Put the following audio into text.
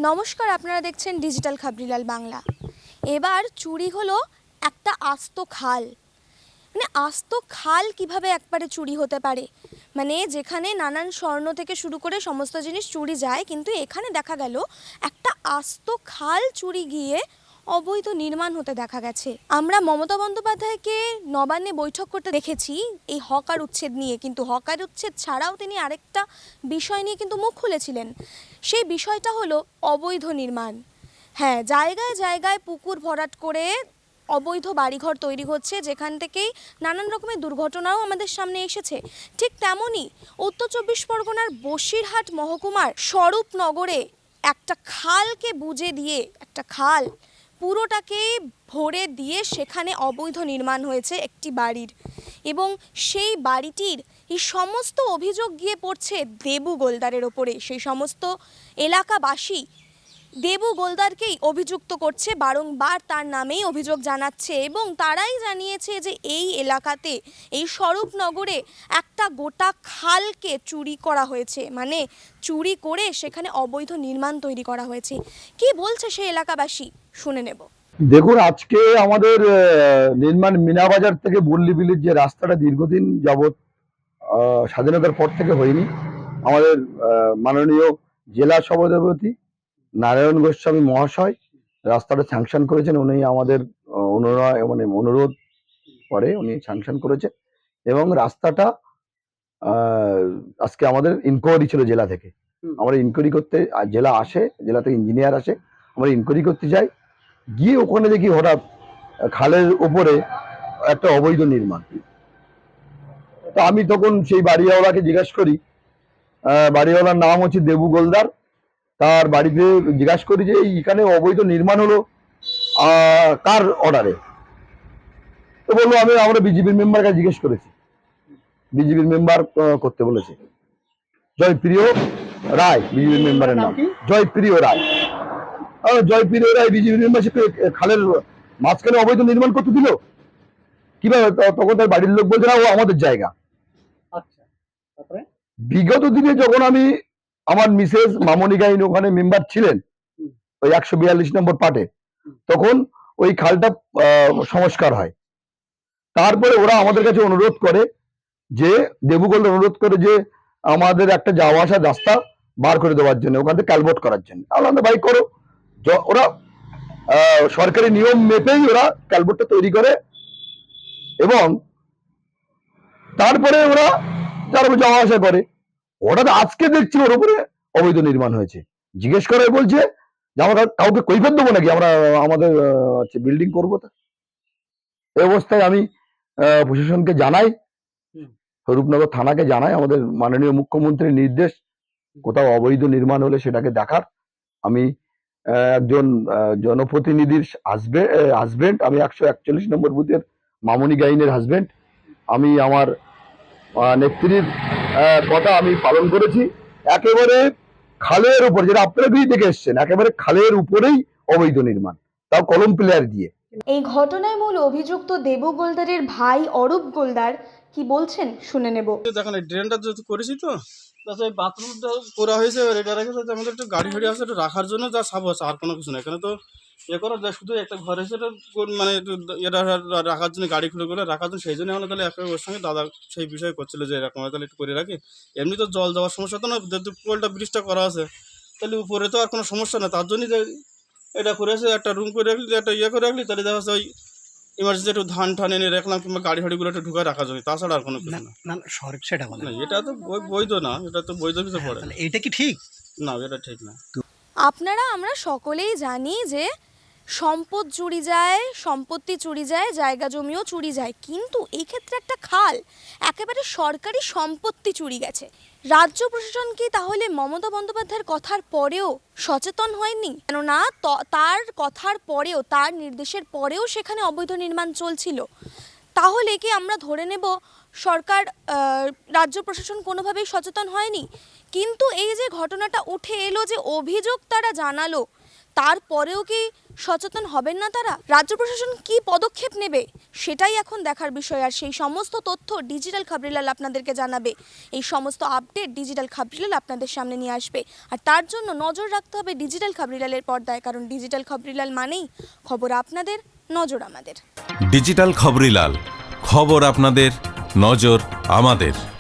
নমস্কার, আপনারা দেখছেন ডিজিটাল খাবরিলাল বাংলা। এবার চুরি হলো একটা আস্ত খাল। মানে আস্ত খাল কিভাবে একবারে চুরি হতে পারে? মানে যেখানে নানান স্বর্ণ থেকে শুরু করে সমস্ত জিনিস চুরি যায়, কিন্তু এখানে দেখা গেল একটা আস্ত খাল চুরি গিয়ে অবৈধ নির্মাণ হতে দেখা গেছে। আমরা মমতা বন্দ্যোপাধ্যায়কে নবান্নে বৈঠক করতে দেখেছি এই হকার উচ্ছেদ নিয়ে, কিন্তু হকার উচ্ছেদ ছাড়াও তিনি আরেকটা বিষয় নিয়ে কিন্তু মুখ খুলেছিলেন। সেই বিষয়টা হলো অবৈধ নির্মাণ। হ্যাঁ, জায়গায় জায়গায় পুকুর ভরাট করে অবৈধ বাড়িঘর তৈরি হচ্ছে, যেখান থেকেই নানান রকমের দুর্ঘটনাও আমাদের সামনে এসেছে। ঠিক তেমনই উত্তর চব্বিশ পরগনার বসিরহাট মহকুমার স্বরূপনগরে একটা খালকে বুজে দিয়ে, একটা খাল পুরোটাকে ভরে দিয়ে সেখানে অবৈধ নির্মাণ হয়েছে একটি বাড়ির, এবং সেই বাড়িটির এই সমস্ত অভিযোগ গিয়ে পড়ছে দেবু গোলদারের ওপরে। সেই সমস্ত এলাকাবাসী দেবু গোলদারকেই অভিযুক্ত করছে, বারংবার তার নামেই অভিযোগ জানাচ্ছে, এবং তারাই জানিয়েছে যে এই এলাকাতে, এই স্বরূপনগরে একটা গোটা খালকে চুরি করা হয়েছে। মানে চুরি করে সেখানে অবৈধ নির্মাণ তৈরি করা হয়েছে। কি বলছে সেই এলাকাবাসী, শুনে নেব। দেখুন, আজকে আমাদের নির্মাণ মিনাবাজার থেকে বল্লীবিলির যে রাস্তাটা দীর্ঘদিন যাবৎ স্বাধীনতার পর থেকে হয়নি, আমাদের মাননীয় জেলা সভাপতি নারায়ণ গোস্বামী মহাশয় রাস্তাটা স্যাংশন করেছেন। উনি আমাদের অনুরোধ পরে উনি স্যাংশন করেছেন, এবং রাস্তাটা আজকে আমাদের ইনকোয়ারি ছিল জেলা থেকে। আমরা ইনকোয়ারি করতে, জেলা আসে, জেলা থেকে ইঞ্জিনিয়ার আসে, আমরা ইনকোয়ারি করতে যাই। গিয়ে ওখানে দেখি হঠাৎ খালের উপরে একটা অবৈধ নির্মাণ। তো আমি তখন সেই বাড়িওয়ালাকে জিজ্ঞাসা করি, বাড়িওয়ালার নাম হচ্ছে দেবু গোলদার। তার বাড়িতে জিজ্ঞাসা করি যে এইখানে অবৈধ নির্মাণ হলো কার অর্ডারে? তো বললো আমরা বিজেপির মেম্বার কাছে জিজ্ঞেস করেছি, বিজেপির মেম্বার করতে বলেছে। জয়প্রিয় রায় বিজেপির মেম্বারের নাম, জয়প্রিয় রায়। জয়প্রিয় রায় বিজেপির মেম্বারশিপ খালের মাঝখানে অবৈধ নির্মাণ করতে দিল কিভাবে? তখন তার বাড়ির লোক বলছে না, ও আমাদের জায়গা। বিগত দিনে যখন আমি, আমার মিসেস মামনি গাইন ওখানে মেম্বার ছিলেন ওই 142 নম্বর পার্টে, তখন ওই খালটা সংস্কার হয়। তারপরে ওরা আমাদের কাছে অনুরোধ করে যে, দেবুগোল্ড অনুরোধ করে যে আমাদের একটা যাওয়া আসার রাস্তা বার করে দেওয়ার জন্য, ওখান থেকে ক্যালভোট করার জন্য। আলাদা বাইক করো। ওরা সরকারি নিয়ম মেপেই ওরা ক্যালভোটটা তৈরি করে, এবং তারপরে ওরা যারা যাওয়া আসা করে। হঠাৎ আজকে দেখছি ওর উপরে অবৈধ নির্মাণ হয়েছে। জিজ্ঞেস করে বলছে যে আমরা কাউকে কৈফিয়ত দেবো নাকি, আমরা আমাদের বিল্ডিং করবো। তা এই অবস্থায় আমি প্রশাসনকে জানাই, রূপনগর থানাকে জানাই, আমাদের মাননীয় মুখ্যমন্ত্রীর নির্দেশ কোথাও অবৈধ নির্মাণ হলে সেটাকে দেখার। আমি একজন জনপ্রতিনিধির হাজবেন্ড, আমি 141 নম্বর বুথের মামনি গাইনের হাজবেন্ড। আমি আমার নেত্রীর কথা আমি পালন করেছি। একেবারে খালের উপর, যেটা আপনারা গিয়ে দেখে এসছেন, একেবারে খালের উপরেই অবৈধ নির্মাণ, তাও কলম প্লেয়ার দিয়ে। এই ঘটনায় মূল অভিযুক্ত দেবু গোলদারের ভাই অরূপ গোলদার কি বলছেন, শুনে নেব। দেখেন, ড্রেনটা যেহেতু করেছি, তো বাথরুমটা করা হয়েছে, এটা রেখেছে আমাদের একটু গাড়ি ফাড়ি আছে একটু রাখার জন্য, যা সাব আছে, আর কোনো কিছু না। এখানে তো করার শুধু একটা ঘর এসে মানে একটু এটা রাখার জন্য, গাড়ি খুলে করে রাখার জন্য। সেই জন্য আমরা তাহলে একটা ওর সঙ্গে দাদা সেই বিষয়ে করছিল যে এরকম তাহলে একটু করে রাখি। এমনি তো জল দেওয়ার সমস্যা তো না, যেহেতু পোলটা ব্রিজটা করা আছে, তাহলে উপরে তো আর কোনো সমস্যা না। তার জন্যই যে এটা করেছে, একটা রুম করে রাখলি, একটা করে রাখলি, তাহলে দেখা যাচ্ছে ওই ইমার্জেন্সি একটু ধান এনে রাখলাম, কিংবা গাড়ি ফাড়িগুলো একটু ঢুকায় রাখা যায়, তাছাড়া আর কোনো কিছু না। সেটা না, এটা তো বৈধ না, এটা তো বৈধ কিছু পড়ে না। এটা কি ঠিক? না, এটা ঠিক না। আমরা সকলেই জানি যে সম্পদ চুরি যায়, সম্পত্তি চুরি যায়, জায়গা জমিও চুরি যায়, কিন্তু এই ক্ষেত্রে একটা খাল, একেবারে সরকারি সম্পত্তি চুরি গেছে। রাজ্য প্রশাসন কি তাহলে মমতা বন্দ্যোপাধ্যায়ের কথার পরেও সচেতন হয়নি? কেননা তার কথার পরেও, তার নির্দেশের পরেও সেখানে অবৈধ নির্মাণ চলছিল। তাহলে কি আমরা ধরে নেব সরকার, রাজ্য প্রশাসন কোনোভাবেই সচেতন হয়নি? কিন্তু এই যে ঘটনাটা উঠে এলো, যে অভিযোগ তারা জানালো, তারপরেও কি সচেতন হবেন না তারা? রাজ্য প্রশাসন কি পদক্ষেপ নেবে সেটাই এখন দেখার বিষয়। আর সেই সমস্ত তথ্য ডিজিটাল খবরিলাল আপনাদেরকে জানাবে, এই সমস্ত আপডেট ডিজিটাল খবরিলাল আপনাদের সামনে নিয়ে আসবে। আর তার জন্য নজর রাখতে হবে ডিজিটাল খবরিলালের পর্দায়, কারণ ডিজিটাল খবরিলাল মানেই খবর আপনাদের, নজর আমাদের। ডিজিটাল খবরিলাল, খবর আপনাদের, নজর আমাদের।